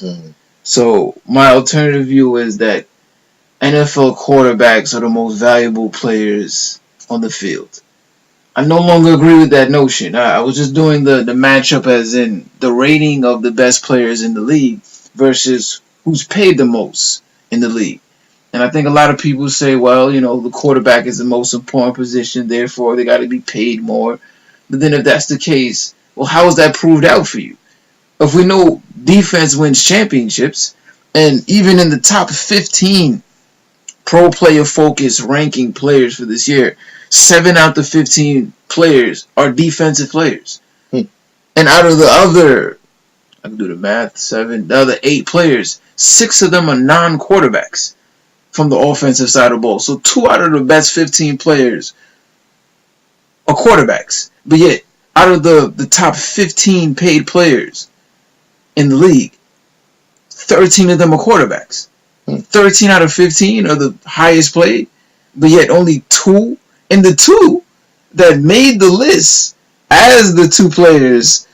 Mm. So my alternative view is that NFL quarterbacks are the most valuable players on the field. I no longer agree with that notion. I was just doing the matchup as in the rating of the best players in the league versus who's paid the most in the league. And I think a lot of people say, well, the quarterback is the most important position, therefore they got to be paid more. But then if that's the case, well, how is that proved out for you? If we know defense wins championships, and even in the top 15 pro player focus ranking players for this year, 7 out of the 15 players are defensive players. Hmm. And out of the other, I can do the math, 7, the other 8 players, 6 of them are non-quarterbacks from the offensive side of the ball. So 2 out of the best 15 players are quarterbacks. But yet, out of the top 15 paid players in the league, 13 of them are quarterbacks. 13 out of 15 are the highest played, but yet only 2. And the 2 that made the list as the 2 players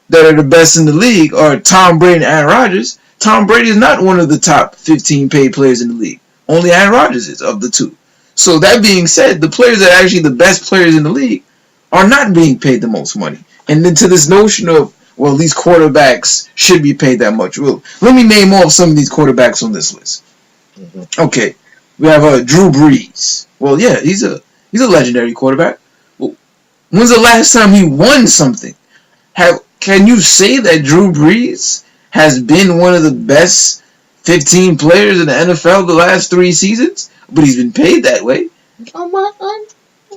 that are the best in the league are Tom Brady and Aaron Rodgers. Tom Brady is not one of the top 15 paid players in the league. Only Aaron Rodgers is of the 2. So that being said, the players that are actually the best players in the league are not being paid the most money. And then to this notion of, well, these quarterbacks should be paid that much. Well, let me name off some of these quarterbacks on this list. Mm-hmm. Okay, we have Drew Brees. Well, yeah, he's a legendary quarterback. Well, when's the last time he won something? Can you say that Drew Brees has been one of the best 15 players in the NFL the last 3 seasons? But he's been paid that way. Oh my God.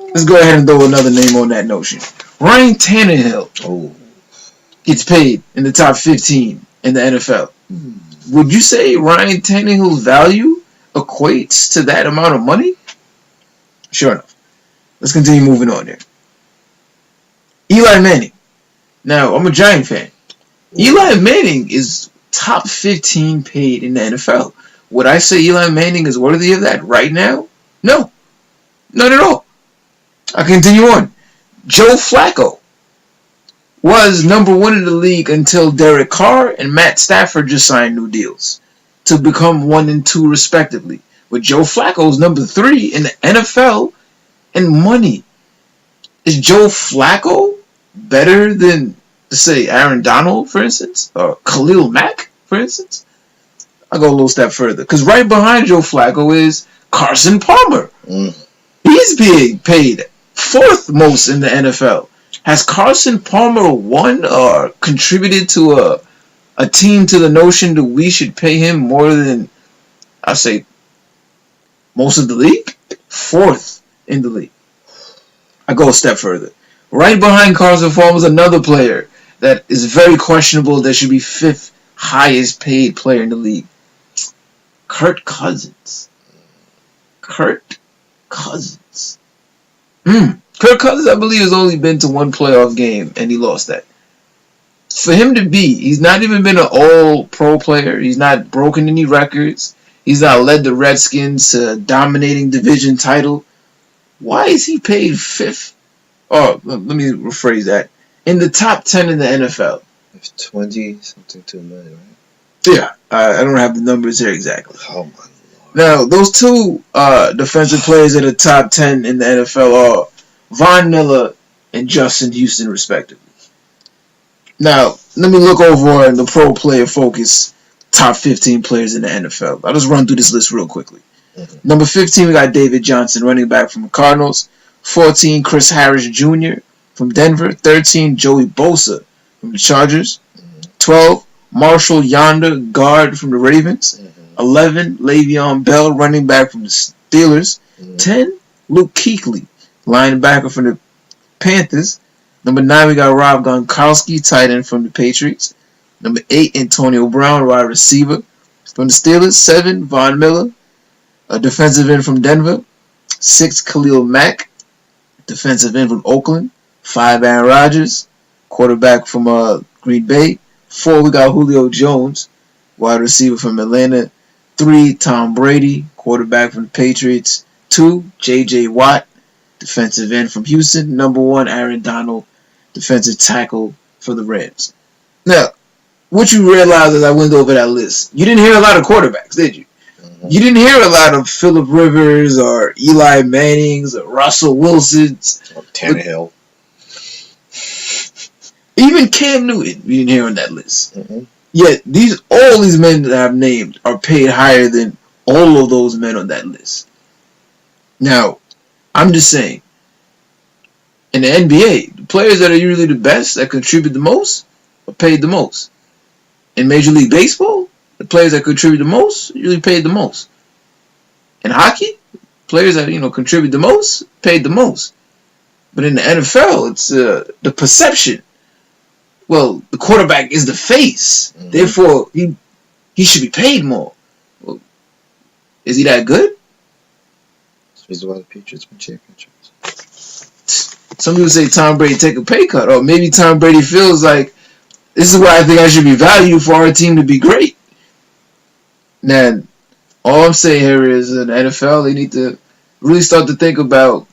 Let's go ahead and throw another name on that notion. Ryan Tannehill gets paid in the top 15 in the NFL. Would you say Ryan Tannehill's value equates to that amount of money? Sure enough. Let's continue moving on there. Eli Manning. Now, I'm a Giant fan. Eli Manning is top 15 paid in the NFL. Would I say Eli Manning is worthy of that right now? No. Not at all. I continue on. Joe Flacco was number 1 in the league until Derek Carr and Matt Stafford just signed new deals to become 1 and 2 respectively. But Joe Flacco is number 3 in the NFL in money. Is Joe Flacco better than, let's say, Aaron Donald, for instance, or Khalil Mack, for instance? I'll go a little step further, because right behind Joe Flacco is Carson Palmer. He's being paid 4th most in the NFL. Has Carson Palmer won or contributed to a team to the notion that we should pay him more than, I say, most of the league? 4th in the league. I go a step further. Right behind Carson Palmer is another player that is very questionable that should be 5th highest paid player in the league. Kirk Cousins. Kirk Cousins, I believe, has only been to 1 playoff game, and he lost that. For him to be, he's not even been an all-pro player. He's not broken any records. He's not led the Redskins to a dominating division title. Why is he paid 5th? Oh, let me rephrase that. In the top 10 in the NFL. It's 20-something to a million, right? Yeah, I don't have the numbers here exactly. Oh, my Lord. Now, those 2 defensive players in the top 10 in the NFL are Von Miller and Justin Houston, respectively. Now, let me look over in the pro player focus top 15 players in the NFL. I'll just run through this list real quickly. Number 15, we got David Johnson, running back from the Cardinals. 14, Chris Harris Jr. from Denver. 13, Joey Bosa from the Chargers. 12, Marshall Yonder, guard from the Ravens. 11, Le'Veon Bell, running back from the Steelers. 10, Luke Kuechly, linebacker from the Panthers. Number 9, we got Rob Gronkowski, tight end from the Patriots. Number 8, Antonio Brown, wide receiver from the Steelers. 7, Von Miller, a defensive end from Denver. 6, Khalil Mack, defensive end from Oakland. 5, Aaron Rodgers, quarterback from Green Bay. 4, we got Julio Jones, wide receiver from Atlanta. 3, Tom Brady, quarterback from the Patriots. 2, J.J. Watt, defensive end from Houston. Number 1, Aaron Donald, defensive tackle for the Rams. Now, what you realize as I went over that list, you didn't hear a lot of quarterbacks, did you? You didn't hear a lot of Phillip Rivers or Eli Mannings or Russell Wilsons. Or Tannehill. Even Cam Newton, you didn't hear on that list. Mm-hmm. Yet, all these men that I've named are paid higher than all of those men on that list. Now, I'm just saying, in the NBA, the players that are usually the best, that contribute the most, are paid the most. In Major League Baseball, the players that contribute the most usually paid the most. In hockey, players that contribute the most paid the most. But in the NFL, it's the perception. Well, the quarterback is the face, therefore he should be paid more. Well, is he that good? That's the reason why the Patriots win championships. Some people say Tom Brady take a pay cut, or maybe Tom Brady feels like this is why I think I should be valued for our team to be great. Now, all I'm saying here is in the NFL, they need to really start to think about.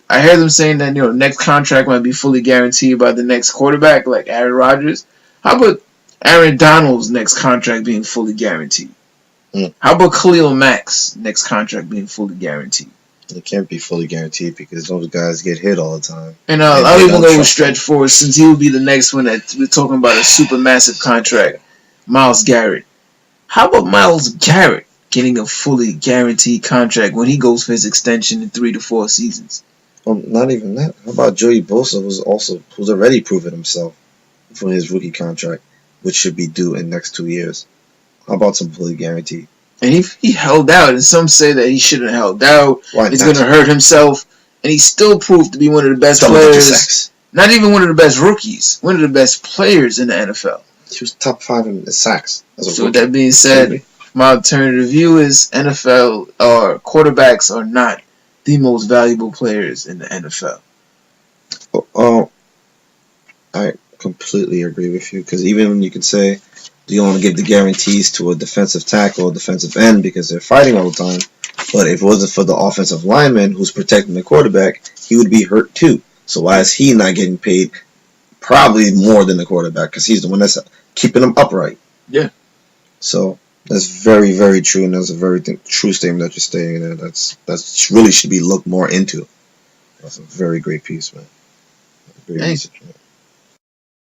I hear them saying that the next contract might be fully guaranteed by the next quarterback, like Aaron Rodgers. How about Aaron Donald's next contract being fully guaranteed? How about Khalil Mack's next contract being fully guaranteed? It can't be fully guaranteed because those guys get hit all the time. And I'll even go with stretch forward since he will be the next one that we're talking about a super massive contract. Myles Garrett. How about Myles Garrett getting a fully guaranteed contract when he goes for his extension in 3 to 4 seasons? Well, not even that. How about Joey Bosa, who's already proven himself for his rookie contract, which should be due in the next 2 years? How about some fully guaranteed? And he held out, and some say that he shouldn't have held out. He's going to hurt himself, and he still proved to be one of the best players. Not even one of the best rookies, one of the best players in the NFL. He was top 5 in the sacks. So with that being said, my alternative view is NFL or quarterbacks are not the most valuable players in the NFL. I completely agree with you, because even when you can say you want to give the guarantees to a defensive tackle or defensive end because they're fighting all the time, but if it wasn't for the offensive lineman who's protecting the quarterback, he would be hurt too. So why is he not getting paid probably more than the quarterback, because he's the one that's keeping him upright? Yeah. So that's very, very true, and that's a very true statement that you're stating there. That's really should be looked more into. That's a very great piece, man. Great message, man.